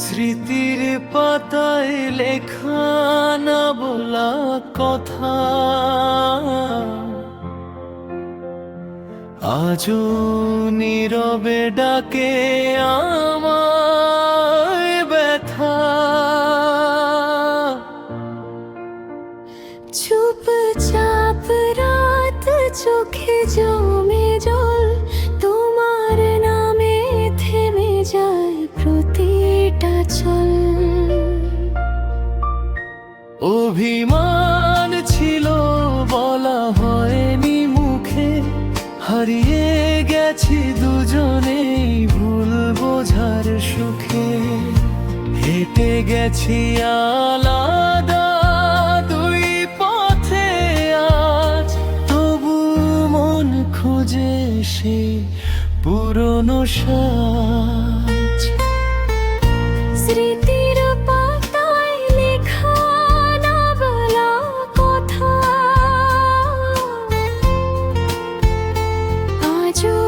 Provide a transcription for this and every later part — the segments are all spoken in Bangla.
স্মৃতির পাতায় লেখা না বলা কথা আজও নীরবে ডাকে আমায় ব্যথা। চুপচাপ রাত চোখে জমে জল, তোমার নামে থেমে যায় প্রতিটা চল। অভিমান ছিল বলা হয়নি মুখে, হারিয়ে গেছি দুজনেই ভুল বোঝার সুখে। হেঁটে গেছি আলাদা দুই পথে আজ, তবু মন খুঁজে সেই পুরনো সাজ। স্মৃতির পাতায় লেখা না বলা কথা আজও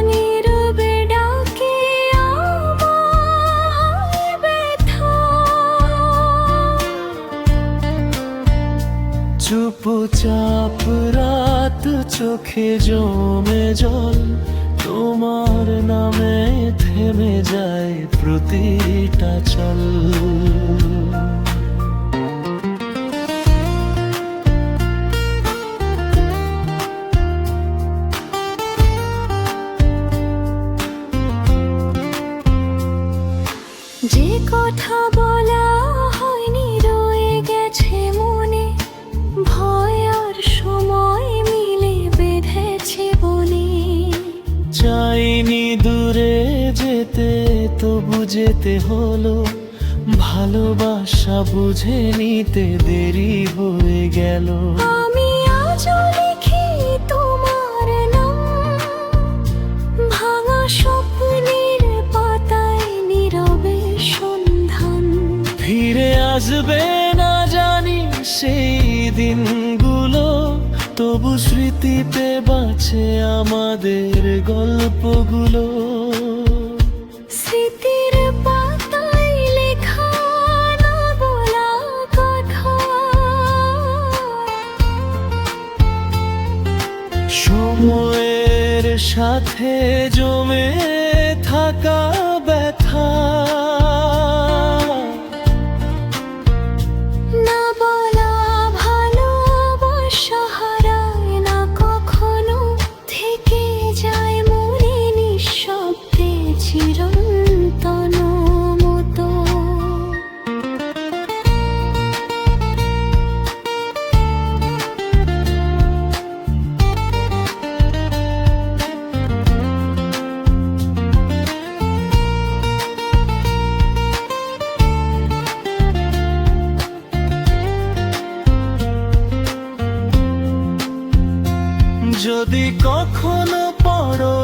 নীরবে ডাকে আমায় ব্যথা। চুপচাপ রাত চোখে জমে জল, তোমার নামে থেমে যায় প্রতিটা চল। যে কথা বলা হয়নি রয়ে গেছে মনে, ভয় আর সময় মিলে বেঁধেছে বনে। চাইনি দূরে যেতে তবু যেতে হলো, ভালোবাসা বুঝে নিতে দেরি হয়ে গেল। আমি আজও লিখি তোমার নাম, ভাঙা স্বপ্নের পাতায় নীরবে সন্ধান। ফিরে আসবে না জানি সেই দিনগুলো, তবু স্মৃতিতে বাঁচে আমাদের গল্পগুলো। স্মৃতির পাতায় লেখা না বলা কথা সময়ের সাথে জমে থাকা ব্যথা, না বলা ভালোবাসা হারায় না কখনো, থেকে যায় মনে নিঃশব্দে চিরন্তন মতো। যদি কখনো পড়ো